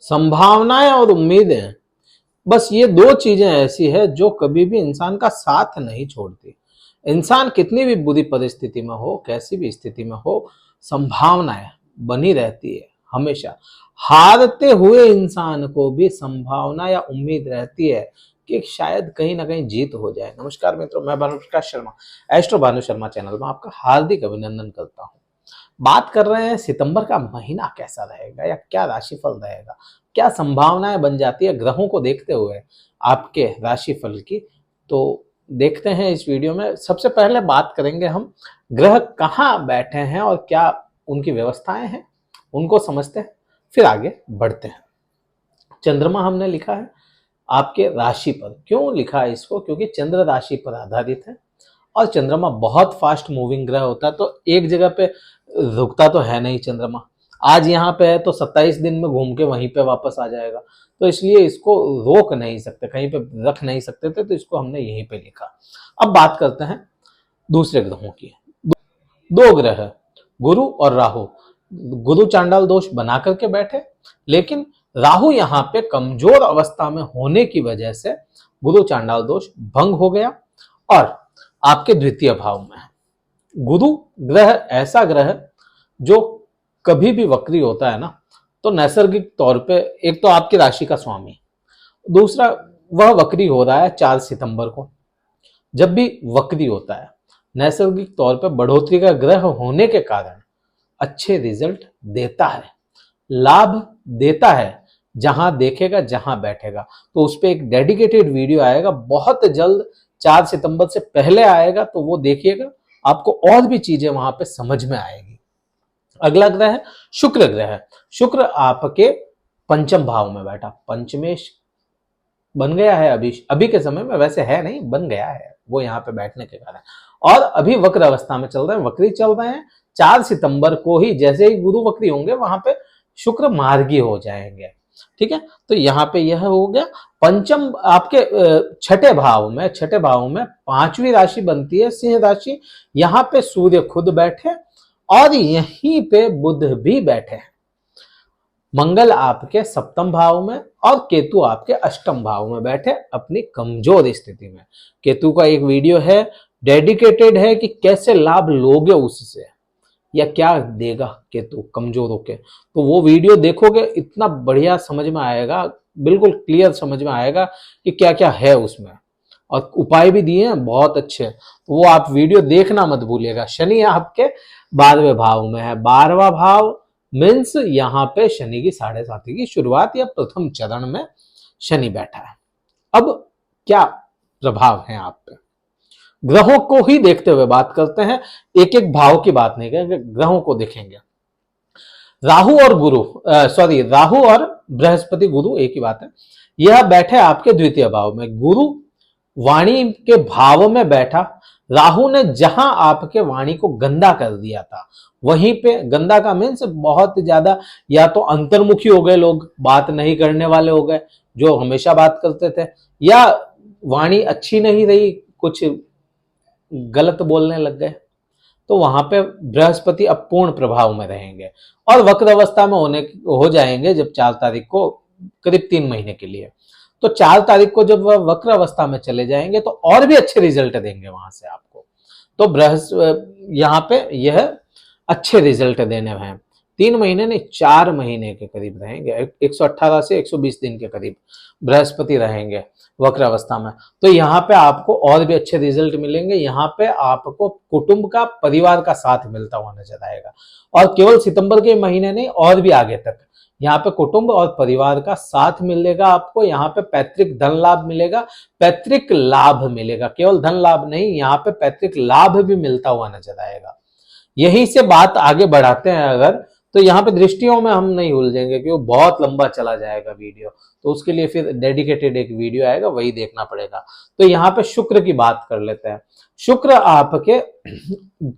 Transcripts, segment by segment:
संभावनाएं और उम्मीदें, बस ये दो चीजें ऐसी है जो कभी भी इंसान का साथ नहीं छोड़ती। इंसान कितनी भी बुरी परिस्थिति में हो, कैसी भी स्थिति में हो, संभावनाएं बनी रहती है हमेशा। हारते हुए इंसान को भी संभावना या उम्मीद रहती है कि शायद कहीं ना कहीं जीत हो जाए। नमस्कार मित्रों, मैं भानुप्रकाश शर्मा, एस्ट्रो भानु शर्मा चैनल में आपका हार्दिक अभिनंदन करता हूं। बात कर रहे हैं सितंबर का महीना कैसा रहेगा या क्या राशिफल रहेगा, क्या संभावनाएं बन जाती है ग्रहों को देखते हुए आपके राशिफल की। तो देखते हैं इस वीडियो में। सबसे पहले बात करेंगे हम ग्रह कहाँ बैठे हैं और क्या उनकी व्यवस्थाएं हैं, उनको समझते हैं, फिर आगे बढ़ते हैं। चंद्रमा हमने लिखा है आपके राशि पर। क्यों लिखा है इसको? क्योंकि चंद्र राशि पर आधारित है और चंद्रमा बहुत फास्ट मूविंग ग्रह होता है, तो एक जगह पे रुकता तो है नहीं चंद्रमा। आज यहाँ पे है तो 27 दिन में घूम के वहीं पे वापस आ जाएगा, तो इसलिए इसको रोक नहीं सकते, कहीं पे रख नहीं सकते थे, तो इसको हमने यहीं पे लिखा। अब बात करते हैं दूसरे ग्रहों की। दो ग्रह गुरु और राहु। गुरु चांडाल दोष बना करके बैठे, लेकिन राहु यहाँ पे कमजोर अवस्था में होने की वजह से गुरु चांडाल दोष भंग हो गया और आपके द्वितीय भाव में है। गुरु ग्रह ऐसा ग्रह जो कभी भी वक्री होता है ना, तो नैसर्गिक तौर पे एक तो आपकी राशि का स्वामी, दूसरा वह वक्री हो रहा है 4 सितंबर को। जब भी वक्री होता है, नैसर्गिक तौर पे बढ़ोतरी का ग्रह होने के कारण अच्छे रिजल्ट देता है, लाभ देता है। जहां देखेगा जहां बैठेगा, तो उस पर एक डेडिकेटेड वीडियो आएगा बहुत जल्द, 4 सितंबर से पहले आएगा, तो वो देखिएगा, आपको और भी चीजें वहां पे समझ में आएगी। अगला ग्रह है शुक्र ग्रह। शुक्र आपके पंचम भाव में बैठा, पंचमेश बन गया है अभी के समय में, वैसे है नहीं, बन गया है वो यहाँ पे बैठने के कारण, और अभी वक्र अवस्था में चल रहे हैं, वक्री चल रहे हैं। 4 सितंबर को ही जैसे ही गुरु वक्री होंगे वहां पे शुक्र मार्गी हो जाएंगे। ठीक है, तो यहाँ पे यह हो गया। पंचम आपके छठे भाव में पांचवी राशि बनती है सिंह राशि। यहाँ पे सूर्य खुद बैठे और यहीं पे बुध भी बैठे हैं। मंगल आपके सप्तम भाव में और केतु आपके अष्टम भाव में बैठे अपनी कमजोर स्थिति में। केतु का एक वीडियो है, डेडिकेटेड है कि कैसे लाभ लोगे उससे या क्या देगा केतु कमजोर होके, तो वो वीडियो देखोगे इतना बढ़िया समझ में आएगा, बिल्कुल क्लियर समझ में आएगा कि क्या क्या है उसमें, और उपाय भी दिए हैं बहुत अच्छे। तो वो आप वीडियो देखना मत भूलिएगा। शनि आपके 12वें भाव में है। 12वां भाव मीन्स यहाँ पे शनि की 7.5 की शुरुआत या प्रथम चरण में शनि बैठा है। अब क्या प्रभाव है आप पे, ग्रहों को ही देखते हुए बात करते हैं, एक एक भाव की बात नहीं करेंगे, ग्रहों को देखेंगे। राहु और बृहस्पति गुरु एक ही बात है। यह बैठे आपके द्वितीय भाव में। गुरु वाणी के भाव में बैठा, राहु ने जहां आपके वाणी को गंदा कर दिया था वहीं पे, गंदा का मीन्स बहुत ज्यादा, या तो अंतर्मुखी हो गए लोग, बात नहीं करने वाले हो गए जो हमेशा बात करते थे, या वाणी अच्छी नहीं रही, कुछ गलत बोलने लग गए, तो वहां पे बृहस्पति अब पूर्ण प्रभाव में रहेंगे और वक्र अवस्था में हो जाएंगे जब 4 तारीख को, करीब 3 महीने के लिए। तो 4 तारीख को जब वह वक्र अवस्था में चले जाएंगे तो और भी अच्छे रिजल्ट देंगे वहां से आपको। तो यहाँ पे यह अच्छे रिजल्ट देने हैं। 3 महीने नहीं, 4 महीने के करीब रहेंगे, 118 से 120 दिन के करीब बृहस्पति रहेंगे वक्र अवस्था में। तो यहाँ पे आपको और भी अच्छे रिजल्ट मिलेंगे। यहाँ पे आपको कुटुंब का, परिवार का साथ मिलता हुआ नजर आएगा, और केवल सितंबर के महीने नहीं, और भी आगे तक यहाँ पे कुटुंब और परिवार का साथ मिलेगा आपको। यहाँ पे पैतृक धन लाभ मिलेगा, पैतृक लाभ मिलेगा, केवल धन लाभ नहीं, यहाँ पे पैतृक लाभ भी मिलता हुआ नजर आएगा। यहीं से बात आगे बढ़ाते हैं अगर, तो यहाँ पे दृष्टियों में हम नहीं उलझेंगे क्योंकि बहुत लंबा चला जाएगा वीडियो, तो उसके लिए फिर डेडिकेटेड एक वीडियो आएगा, वही देखना पड़ेगा। तो यहाँ पे शुक्र की बात कर लेते हैं। शुक्र आपके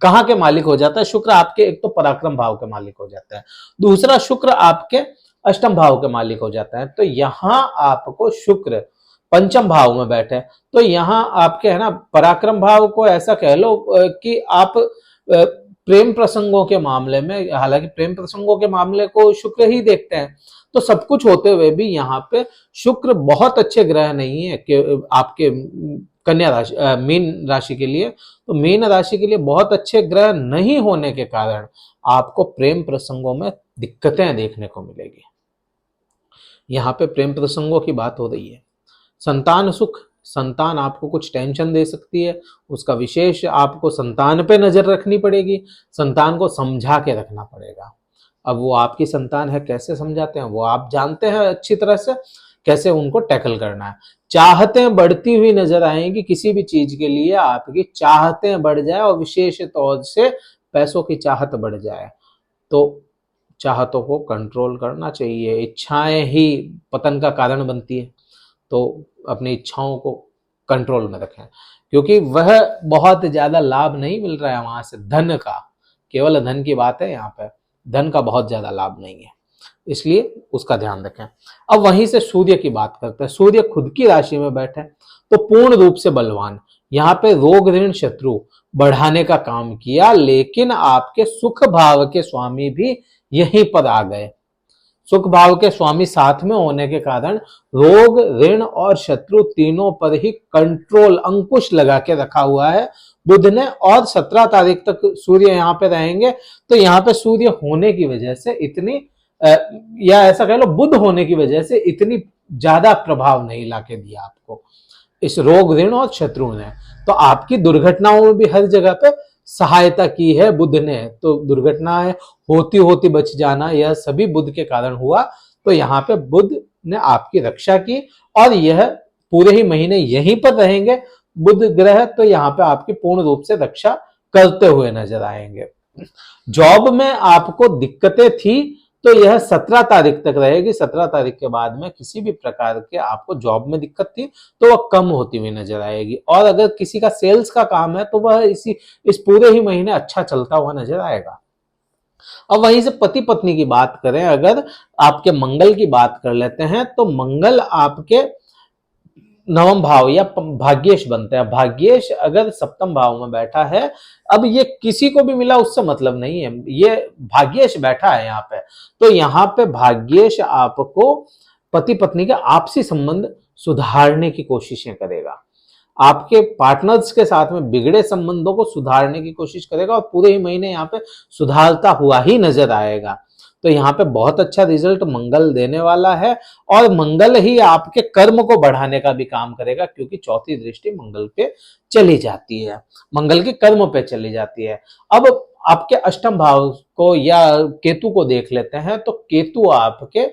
कहाँ के मालिक हो जाता है? शुक्र आपके एक तो पराक्रम भाव के मालिक हो जाता है, दूसरा शुक्र आपके अष्टम भाव के मालिक हो जाता है। तो यहाँ आपको शुक्र पंचम भाव में बैठे, तो यहाँ आपके है ना पराक्रम भाव को ऐसा कह लो कि आप प्रेम प्रसंगों के मामले में, हालांकि प्रेम प्रसंगों के मामले को शुक्र ही देखते हैं, तो सब कुछ होते हुए भी यहाँ पे शुक्र बहुत अच्छे ग्रह नहीं है कि आपके कन्या राशि मीन राशि के लिए। तो मीन राशि के लिए बहुत अच्छे ग्रह नहीं होने के कारण आपको प्रेम प्रसंगों में दिक्कतें देखने को मिलेगी। यहाँ पे प्रेम प्रसंगों की बात हो रही है। संतान सुख, संतान आपको कुछ टेंशन दे सकती है, उसका विशेष आपको संतान पे नजर रखनी पड़ेगी, संतान को समझा के रखना पड़ेगा। अब वो आपकी संतान है, कैसे समझाते हैं वो आप जानते हैं अच्छी तरह से, कैसे उनको टैकल करना है। चाहतें बढ़ती हुई नजर आएंगी, किसी भी चीज के लिए आपकी चाहतें बढ़ जाए और विशेष तौर से पैसों की चाहत बढ़ जाए, तो चाहतों को कंट्रोल करना चाहिए। इच्छाएं ही पतन का कारण बनती है, तो अपनी इच्छाओं को कंट्रोल में रखें, क्योंकि वह बहुत ज्यादा लाभ नहीं मिल रहा है वहां से धन का, केवल धन की बात है यहाँ पे, धन का बहुत ज्यादा लाभ नहीं है, इसलिए उसका ध्यान रखें। अब वहीं से सूर्य की बात करते हैं। सूर्य खुद की राशि में बैठे तो पूर्ण रूप से बलवान, यहाँ पे रोग ऋण शत्रु बढ़ाने का काम किया, लेकिन आपके सुख भाव के स्वामी भी यहीं पर आ गए। सुख भाव के स्वामी साथ में होने के कारण रोग ऋण और शत्रु तीनों पर ही कंट्रोल अंकुश लगा के रखा हुआ है बुध ने। और 17 तारीख तक सूर्य यहाँ पे रहेंगे, तो यहाँ पे सूर्य होने की वजह से इतनी या ऐसा कह लो बुध होने की वजह से इतनी ज्यादा प्रभाव नहीं लाके दिया आपको इस रोग ऋण और शत्रु ने। तो आपकी दुर्घटनाओं में भी हर जगह पे सहायता की है बुध ने, तो दुर्घटनाएं होती होती बच जाना यह सभी बुध के कारण हुआ। तो यहाँ पे बुध ने आपकी रक्षा की, और यह पूरे ही महीने यहीं पर रहेंगे बुध ग्रह, तो यहाँ पे आपकी पूर्ण रूप से रक्षा करते हुए नजर आएंगे। जॉब में आपको दिक्कतें थी, तो यह 17 तारीख तक रहेगी। 17 तारीख के बाद में किसी भी प्रकार के आपको जॉब में दिक्कत थी तो वह कम होती हुई नजर आएगी, और अगर किसी का सेल्स का काम है तो वह इस पूरे ही महीने अच्छा चलता हुआ नजर आएगा। अब वहीं से पति पत्नी की बात करें, अगर आपके मंगल की बात कर लेते हैं, तो मंगल आपके नवम भाव या भाग्येश बनते हैं। भाग्येश अगर सप्तम भाव में बैठा है, अब ये किसी को भी मिला उससे मतलब नहीं है, ये भाग्येश बैठा है यहाँ पे, तो यहाँ पे भाग्येश आपको पति पत्नी के आपसी संबंध सुधारने की कोशिशें करेगा, आपके पार्टनर्स के साथ में बिगड़े संबंधों को सुधारने की कोशिश करेगा, और पूरे ही महीने यहाँ पे सुधारता हुआ ही नजर आएगा। तो यहाँ पे बहुत अच्छा रिजल्ट मंगल देने वाला है, और मंगल ही आपके कर्म को बढ़ाने का भी काम करेगा, क्योंकि चौथी दृष्टि मंगल पे चली जाती है, मंगल के कर्म पे चली जाती है। अब आपके अष्टम भाव को या केतु को देख लेते हैं, तो केतु आपके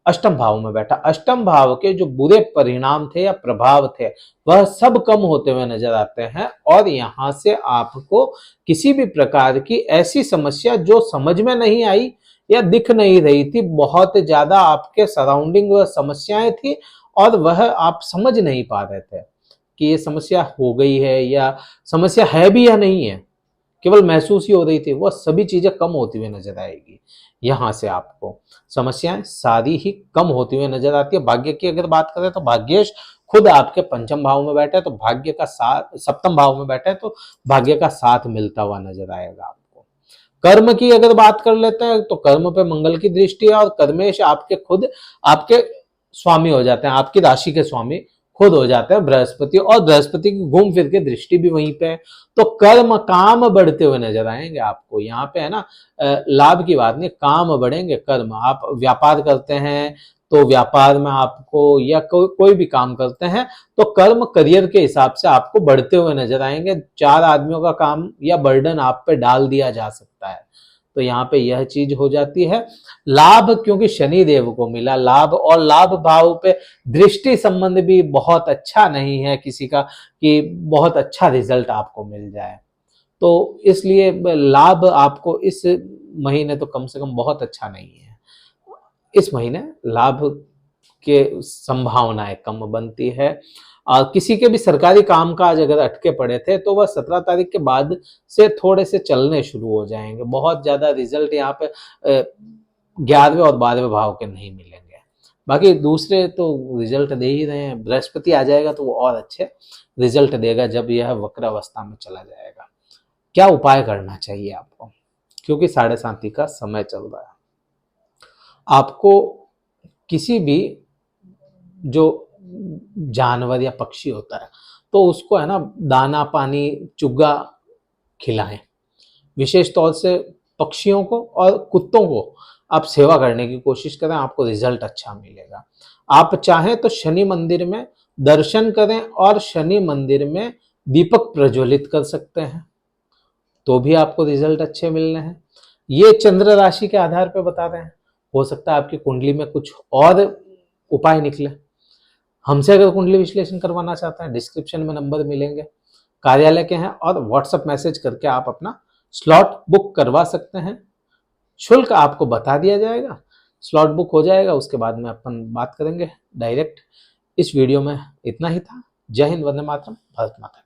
अष्टम भाव में बैठा। अष्टम भाव के जो बुरे परिणाम थे या प्रभाव थे वह सब कम होते हुए नजर आते हैं, और यहां से आपको किसी भी प्रकार की ऐसी समस्या जो समझ में नहीं आई या दिख नहीं रही थी, बहुत ज्यादा आपके सराउंडिंग वह समस्याएं थी और वह आप समझ नहीं पा रहे थे कि ये समस्या हो गई है या समस्या है भी या नहीं है, केवल महसूस ही हो रही थी, वह सभी चीजें कम होती हुई नजर आएगी। यहां से आपको समस्याएं सारी ही कम होती हुई नजर आती है। भाग्य की अगर बात करें तो भाग्येश खुद आपके पंचम भाव में बैठे, तो भाग्य का साथ, सप्तम भाव में बैठे तो भाग्य का साथ मिलता हुआ नजर आएगा आपको। कर्म की अगर बात कर लेते हैं, तो कर्म पे मंगल की दृष्टि है, और कर्मेश आपके खुद आपके स्वामी हो जाते हैं, आपकी राशि के स्वामी खुद हो जाते हैं बृहस्पति, और बृहस्पति की घूम फिर के दृष्टि भी वहीं पे है। तो कर्म काम बढ़ते हुए नजर आएंगे आपको। यहाँ पे है ना, लाभ की बात नहीं, काम बढ़ेंगे कर्म। आप व्यापार करते हैं तो व्यापार में आपको, या कोई भी काम करते हैं तो कर्म करियर के हिसाब से आपको बढ़ते हुए नजर आएंगे। 4 आदमियों का काम या बर्डन आप पे डाल दिया जा सकता है, तो यहाँ पे यह चीज हो जाती है। लाभ क्योंकि शनि देव को मिला लाभ, और लाभ भाव पे दृष्टि संबंध भी बहुत अच्छा नहीं है किसी का कि बहुत अच्छा रिजल्ट आपको मिल जाए, तो इसलिए लाभ आपको इस महीने तो कम से कम बहुत अच्छा नहीं है। इस महीने लाभ के संभावनाएं कम बनती है। किसी के भी सरकारी कामकाज अगर अटके पड़े थे तो वह 17 तारीख के बाद से थोड़े से चलने शुरू हो जाएंगे। बहुत ज्यादा रिजल्ट यहाँ पे 11वें और 12वें भाव के नहीं मिलेंगे। बाकी दूसरे तो रिजल्ट दे ही रहे हैं। बृहस्पति आ जाएगा तो वो और अच्छे रिजल्ट देगा जब यह वक्र अवस्था में चला जाएगा। क्या उपाय करना चाहिए आपको, क्योंकि 7:30 का समय चल रहा है। आपको किसी भी जो जानवर या पक्षी होता है तो उसको है ना दाना पानी चुग्गा खिलाएं। विशेष तौर से पक्षियों को और कुत्तों को आप सेवा करने की कोशिश करें, आपको रिजल्ट अच्छा मिलेगा। आप चाहें तो शनि मंदिर में दर्शन करें और शनि मंदिर में दीपक प्रज्वलित कर सकते हैं, तो भी आपको रिजल्ट अच्छे मिलने हैं। ये चंद्र राशि के आधार पर बता रहे हैं, हो सकता है आपकी कुंडली में कुछ और उपाय निकले। हमसे अगर कुंडली विश्लेषण करवाना चाहते हैं, डिस्क्रिप्शन में नंबर मिलेंगे, कार्यालय के हैं, और व्हाट्सएप मैसेज करके आप अपना स्लॉट बुक करवा सकते हैं। शुल्क आपको बता दिया जाएगा, स्लॉट बुक हो जाएगा, उसके बाद में अपन बात करेंगे डायरेक्ट। इस वीडियो में इतना ही था। जय हिंद, वंदे मातरम, भारत माता।